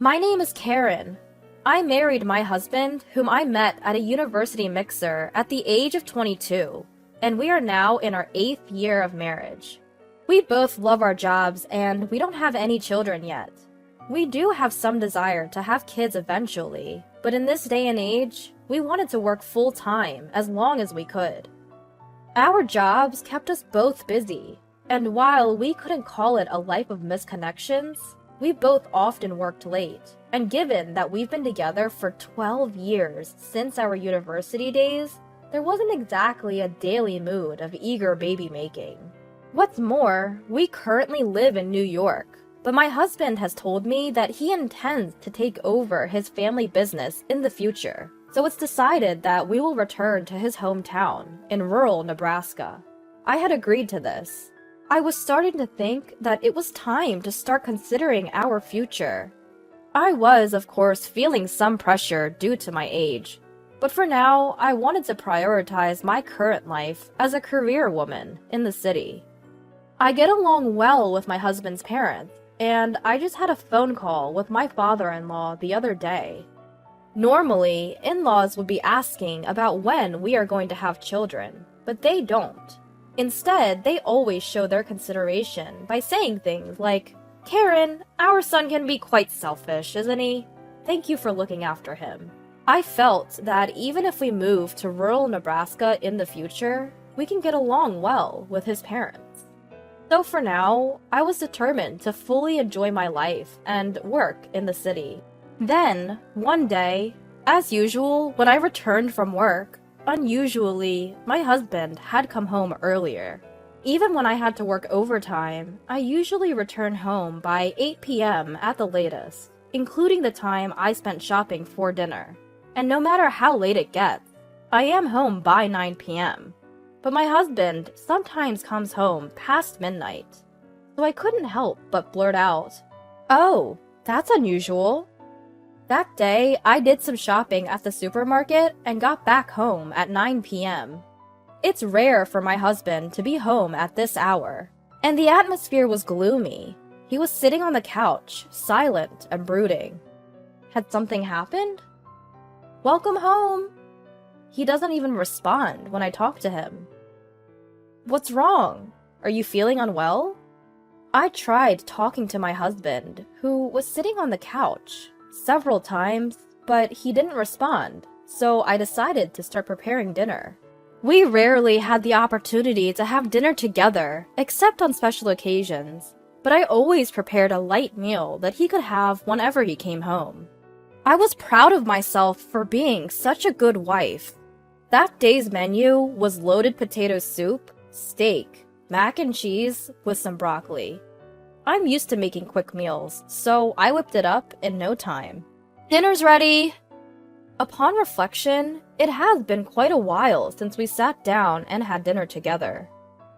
My name is Karen. I married my husband, whom I met at a university mixer at the age of 22, and we are now in our 8th year of marriage. We both love our jobs, and we don't have any children yet. We do have some desire to have kids eventually, but in this day and age, we wanted to work full-time as long as we could. Our jobs kept us both busy, and while we couldn't call it a life of misconnections, we both often worked late, and given that we've been together for 12 years since our university days, there wasn't exactly a daily mood of eager baby making. What's more, we currently live in New York, but my husband has told me that he intends to take over his family business in the future, so it's decided that we will return to his hometown in rural Nebraska. I had agreed to this. I was starting to think that it was time to start considering our future. I was, of course, feeling some pressure due to my age, but for now, I wanted to prioritize my current life as a career woman in the city. I get along well with my husband's parents, and I just had a phone call with my father-in-law the other day. Normally, in-laws would be asking about when we are going to have children, but they don't. Instead, they always show their consideration by saying things like, "Karen, our son can be quite selfish, isn't he? Thank you for looking after him." I felt that even if we move to rural Nebraska in the future, we can get along well with his parents. So for now, I was determined to fully enjoy my life and work in the city. Then, one day, as usual, when I returned from work, unusually, my husband had come home earlier. Even when I had to work overtime, I usually return home by 8 p.m. at the latest, including the time I spent shopping for dinner. And no matter how late it gets, I am home by 9 p.m. But my husband sometimes comes home past midnight, so I couldn't help but blurt out, "Oh, that's unusual." That day, I did some shopping at the supermarket and got back home at 9 p.m. It's rare for my husband to be home at this hour, and the atmosphere was gloomy. He was sitting on the couch, silent and brooding. Had something happened? "Welcome home." He doesn't even respond when I talk to him. "What's wrong? Are you feeling unwell?" I tried talking to my husband, who was sitting on the couch, several times, but he didn't respond, so I decided to start preparing dinner. We rarely had the opportunity to have dinner together, except on special occasions, but I always prepared a light meal that he could have whenever he came home. I was proud of myself for being such a good wife. That day's menu was loaded potato soup, steak, mac and cheese with some broccoli. I'm used to making quick meals, so I whipped it up in no time. "Dinner's ready!" Upon reflection, it has been quite a while since we sat down and had dinner together.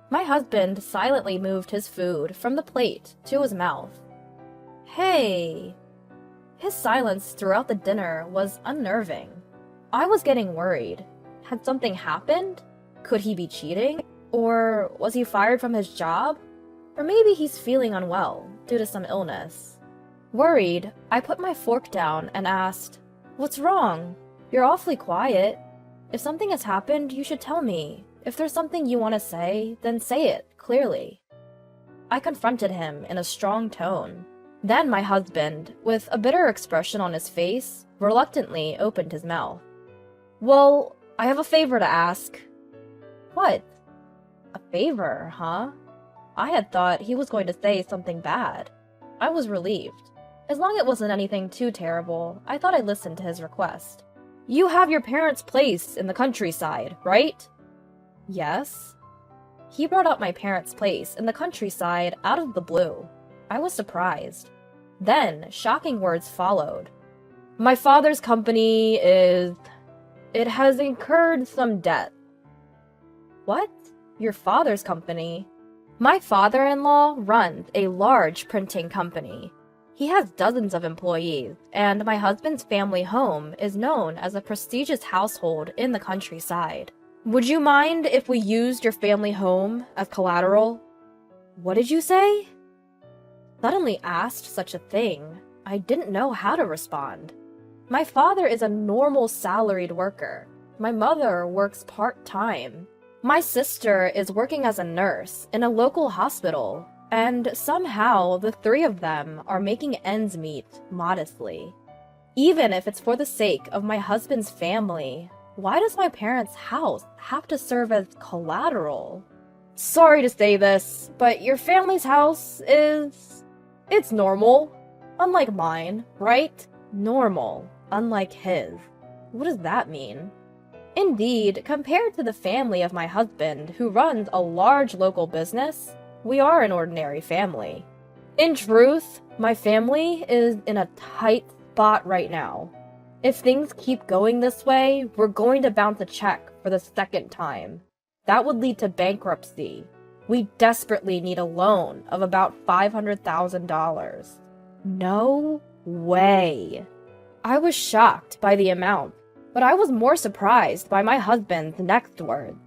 My husband silently moved his food from the plate to his mouth. "Hey." His silence throughout the dinner was unnerving. I was getting worried. Had something happened? Could he be cheating? Or was he fired from his job? Or maybe he's feeling unwell due to some illness. Worried, I put my fork down and asked, "What's wrong? You're awfully quiet. If something has happened, you should tell me. If there's something you want to say, then say it clearly." I confronted him in a strong tone. Then my husband, with a bitter expression on his face, reluctantly opened his mouth. "Well, I have a favor to ask." "What? A favor, huh?" I had thought he was going to say something bad. I was relieved. As long as it wasn't anything too terrible, I thought I'd listen to his request. "You have your parents' place in the countryside, right?" "Yes." He brought up my parents' place in the countryside out of the blue. I was surprised. Then, shocking words followed. "My father's company it has incurred some debt." "What? Your father's company?" My father-in-law runs a large printing company. He has dozens of employees, and my husband's family home is known as a prestigious household in the countryside. "Would you mind if we used your family home as collateral?" "What did you say?" Suddenly asked such a thing. I didn't know how to respond. My father is a normal salaried worker. My mother works part-time. My sister is working as a nurse in a local hospital, and somehow the three of them are making ends meet modestly. Even if it's for the sake of my husband's family, why does my parents' house have to serve as collateral? Sorry to say this, but your family's house it's normal. Unlike mine, right? Normal, unlike his. What does that mean? Indeed, compared to the family of my husband, who runs a large local business, we are an ordinary family. In truth, my family is in a tight spot right now. If things keep going this way, we're going to bounce a check for the second time. That would lead to bankruptcy. We desperately need a loan of about $500,000. No way. I was shocked by the amount, but I was more surprised by my husband's next words.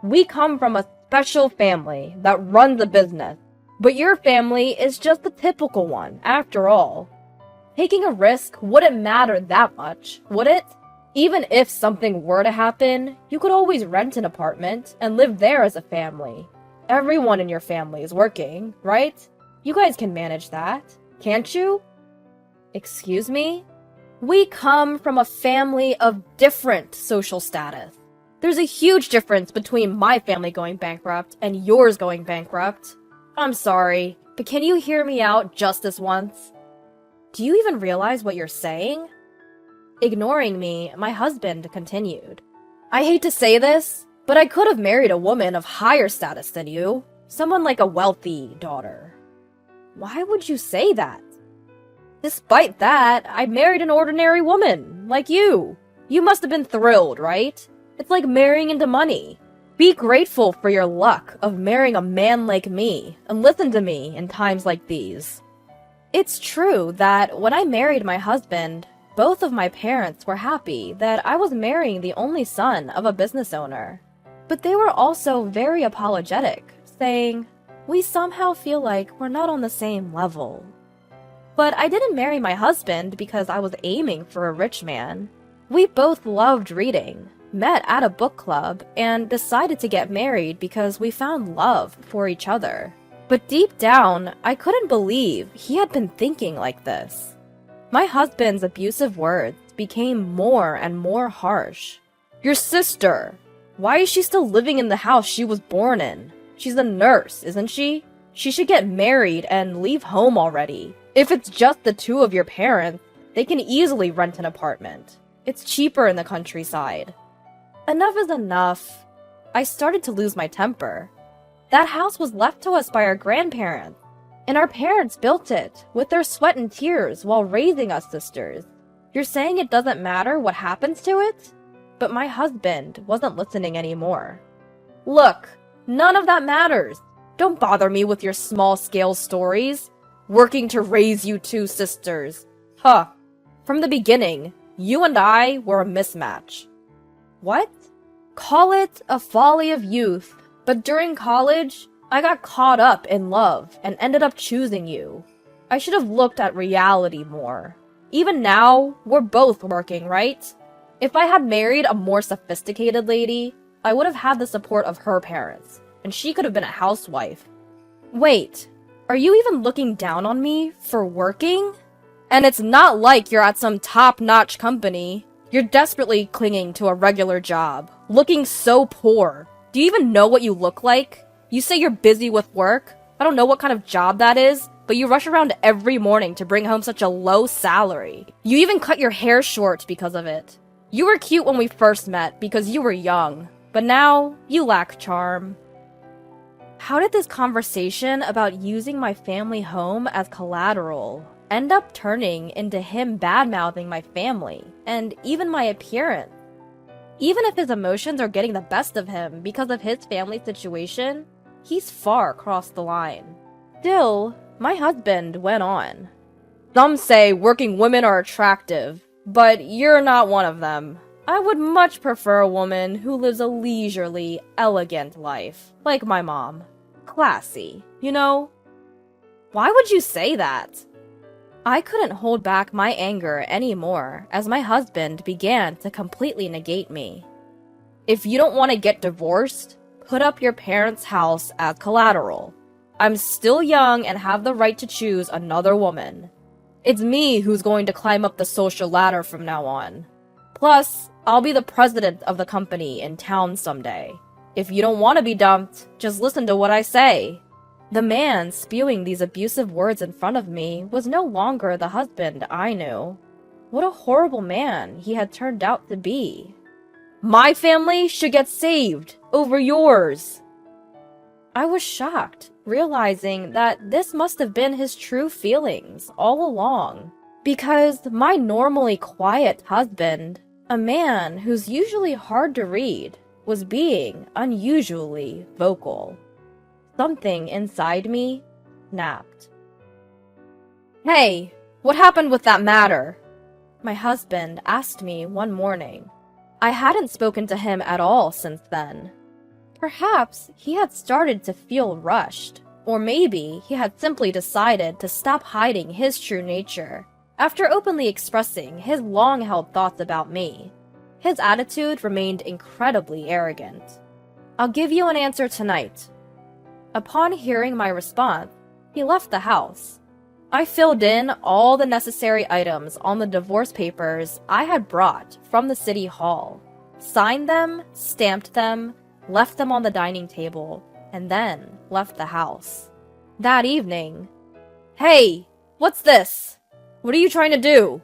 We come from a special family that runs a business, but your family is just the typical one, after all. Taking a risk wouldn't matter that much, would it? Even if something were to happen, you could always rent an apartment and live there as a family. Everyone in your family is working, right? You guys can manage that, can't you? Excuse me? We come from a family of different social status. There's a huge difference between my family going bankrupt and yours going bankrupt. I'm sorry, but can you hear me out just this once? Do you even realize what you're saying? Ignoring me, my husband continued. I hate to say this, but I could have married a woman of higher status than you. Someone like a wealthy daughter. Why would you say that? Despite that, I married an ordinary woman, like you. You must have been thrilled, right? It's like marrying into money. Be grateful for your luck of marrying a man like me, and listen to me in times like these. It's true that when I married my husband, both of my parents were happy that I was marrying the only son of a business owner. But they were also very apologetic, saying, "We somehow feel like we're not on the same level." But I didn't marry my husband because I was aiming for a rich man. We both loved reading, met at a book club, and decided to get married because we found love for each other. But deep down, I couldn't believe he had been thinking like this. My husband's abusive words became more and more harsh. Your sister! Why is she still living in the house she was born in? She's a nurse, isn't she? She should get married and leave home already. If it's just the two of your parents, they can easily rent an apartment. It's cheaper in the countryside. Enough is enough. I started to lose my temper. That house was left to us by our grandparents, and our parents built it with their sweat and tears while raising us sisters. You're saying it doesn't matter what happens to it? But my husband wasn't listening anymore. Look, none of that matters. Don't bother me with your small-scale stories. Working to raise you two sisters. Huh. From the beginning, you and I were a mismatch. What? Call it a folly of youth, but during college, I got caught up in love and ended up choosing you. I should have looked at reality more. Even now, we're both working, right? If I had married a more sophisticated lady, I would have had the support of her parents, and she could have been a housewife. Wait, are you even looking down on me for working? And it's not like you're at some top-notch company. You're desperately clinging to a regular job, looking so poor. Do you even know what you look like? You say you're busy with work. I don't know what kind of job that is, but you rush around every morning to bring home such a low salary. You even cut your hair short because of it. You were cute when we first met because you were young, but now you lack charm. How did this conversation about using my family home as collateral end up turning into him bad-mouthing my family, and even my appearance? Even if his emotions are getting the best of him because of his family situation, he's far crossed the line. Still, my husband went on. Some say working women are attractive, but you're not one of them. I would much prefer a woman who lives a leisurely, elegant life, like my mom. Classy, you know? Why would you say that? I couldn't hold back my anger anymore as my husband began to completely negate me. If you don't want to get divorced, put up your parents' house as collateral. I'm still young and have the right to choose another woman. It's me who's going to climb up the social ladder from now on. Plus, I'll be the president of the company in town someday. If you don't want to be dumped, just listen to what I say. The man spewing these abusive words in front of me was no longer the husband I knew. What a horrible man he had turned out to be. My family should get saved over yours. I was shocked, realizing that this must have been his true feelings all along. Because my normally quiet husband, a man who's usually hard to read, was being unusually vocal. Something inside me snapped. Hey, what happened with that matter? My husband asked me one morning. I hadn't spoken to him at all since then. Perhaps he had started to feel rushed, or maybe he had simply decided to stop hiding his true nature after openly expressing his long-held thoughts about me. His attitude remained incredibly arrogant. I'll give you an answer tonight. Upon hearing my response, he left the house. I filled in all the necessary items on the divorce papers I had brought from the city hall, signed them, stamped them, left them on the dining table, and then left the house. That evening, "Hey, what's this? What are you trying to do?"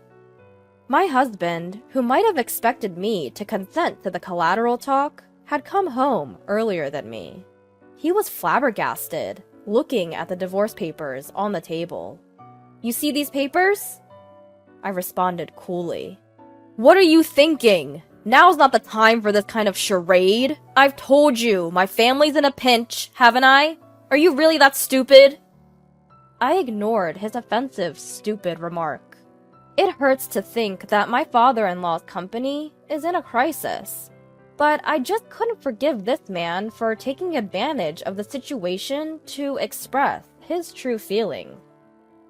My husband, who might have expected me to consent to the collateral talk, had come home earlier than me. He was flabbergasted, looking at the divorce papers on the table. "You see these papers?" I responded coolly. "What are you thinking? Now's not the time for this kind of charade. I've told you, my family's in a pinch, haven't I? Are you really that stupid?" I ignored his offensive, stupid remark. It hurts to think that my father-in-law's company is in a crisis. But I just couldn't forgive this man for taking advantage of the situation to express his true feelings.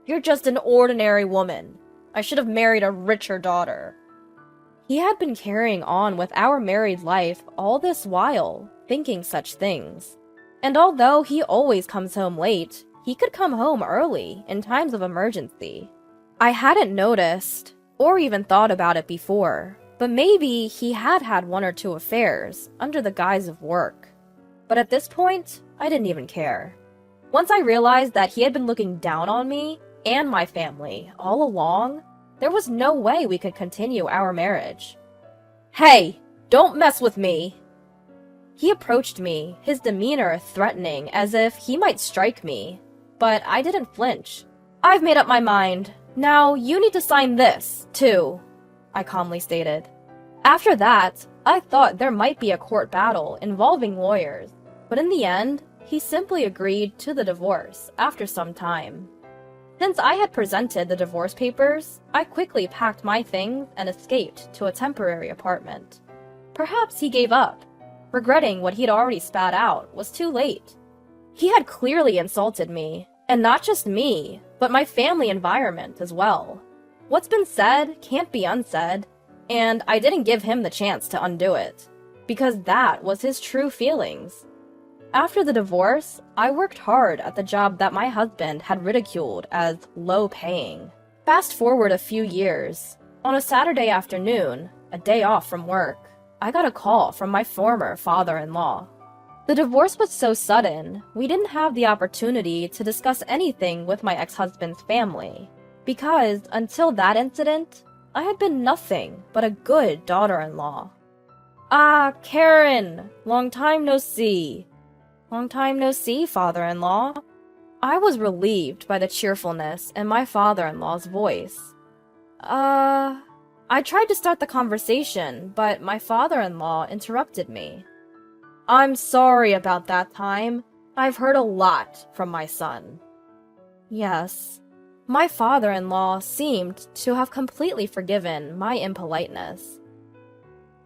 "You're just an ordinary woman. I should have married a richer daughter." He had been carrying on with our married life all this while, thinking such things. And although he always comes home late, he could come home early in times of emergency. I hadn't noticed, or even thought about it before, but maybe he had had one or two affairs under the guise of work. But at this point, I didn't even care. Once I realized that he had been looking down on me and my family all along, there was no way we could continue our marriage. "Hey, don't mess with me!" He approached me, his demeanor threatening as if he might strike me, but I didn't flinch. "I've made up my mind. Now you need to sign this, too," I calmly stated. After that, I thought there might be a court battle involving lawyers, but in the end, he simply agreed to the divorce after some time. Since I had presented the divorce papers, I quickly packed my things and escaped to a temporary apartment. Perhaps he gave up, regretting what he'd already spat out was too late. He had clearly insulted me, and not just me, but my family environment as well. What's been said can't be unsaid, and I didn't give him the chance to undo it, because that was his true feelings. After the divorce, I worked hard at the job that my husband had ridiculed as low-paying. Fast forward a few years. On a Saturday afternoon, a day off from work, I got a call from my former father-in-law. The divorce was so sudden, we didn't have the opportunity to discuss anything with my ex-husband's family, because until that incident, I had been nothing but a good daughter-in-law. "Ah, Karen! Long time no see." "Long time no see, father-in-law." I was relieved by the cheerfulness in my father-in-law's voice. I tried to start the conversation, but my father-in-law interrupted me. "I'm sorry about that time. I've heard a lot from my son." Yes, my father-in-law seemed to have completely forgiven my impoliteness.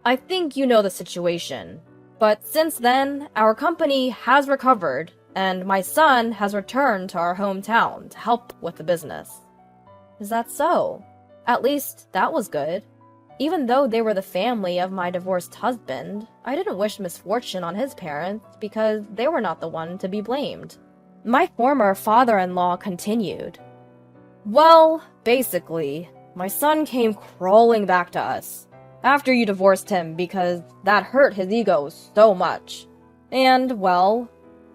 "I think you know the situation. But since then, our company has recovered, and my son has returned to our hometown to help with the business." Is that so? At least that was good. Even though they were the family of my divorced husband, I didn't wish misfortune on his parents because they were not the one to be blamed. My former father-in-law continued. Well, basically, my son came crawling back to us after you divorced him because that hurt his ego so much. And, well,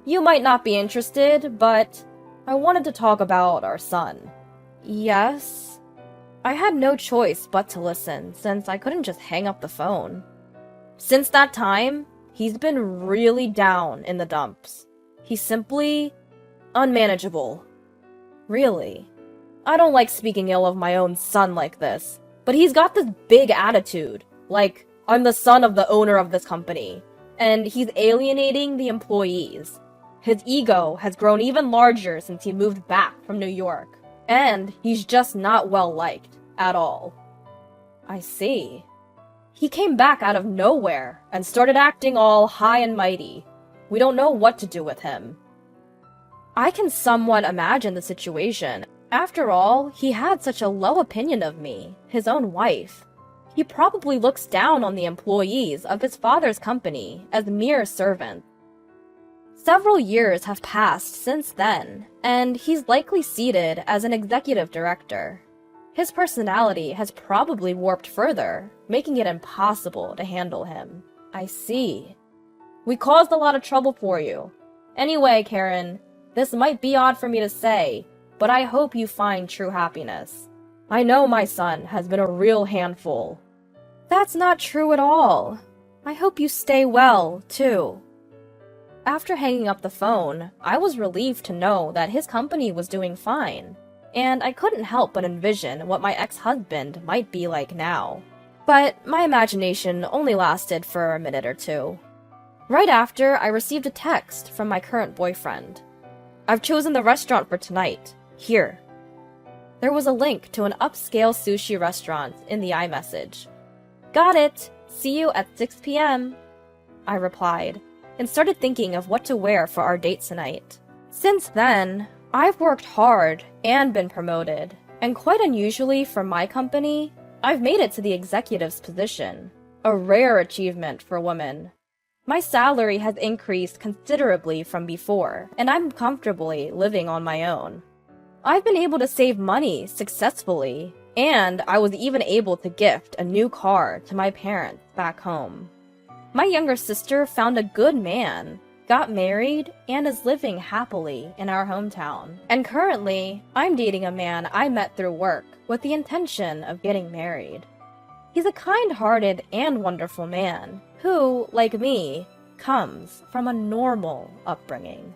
you might not be interested, but I wanted to talk about our son. Yes? I had no choice but to listen, since I couldn't just hang up the phone. Since that time, he's been really down in the dumps. He's simply unmanageable. Really. I don't like speaking ill of my own son like this, but he's got this big attitude, like, I'm the son of the owner of this company, and he's alienating the employees. His ego has grown even larger since he moved back from New York. And he's just not well liked at all. I see. He came back out of nowhere and started acting all high and mighty. We don't know what to do with him. I can somewhat imagine the situation. After all, he had such a low opinion of me, his own wife. He probably looks down on the employees of his father's company as mere servants. Several years have passed since then, and he's likely seated as an executive director. His personality has probably warped further, making it impossible to handle him. I see. We caused a lot of trouble for you. Anyway, Karen, this might be odd for me to say, but I hope you find true happiness. I know my son has been a real handful. That's not true at all. I hope you stay well, too. After hanging up the phone, I was relieved to know that his company was doing fine, and I couldn't help but envision what my ex-husband might be like now. But my imagination only lasted for a minute or two. Right after, I received a text from my current boyfriend. I've chosen the restaurant for tonight. Here. There was a link to an upscale sushi restaurant in the iMessage. Got it! See you at 6 p.m. I replied, and started thinking of what to wear for our date tonight. Since then, I've worked hard and been promoted, and quite unusually for my company, I've made it to the executive's position, a rare achievement for women. My salary has increased considerably from before, and I'm comfortably living on my own. I've been able to save money successfully, and I was even able to gift a new car to my parents back home. My younger sister found a good man, got married, and is living happily in our hometown. And currently, I'm dating a man I met through work with the intention of getting married. He's a kind-hearted and wonderful man who, like me, comes from a normal upbringing.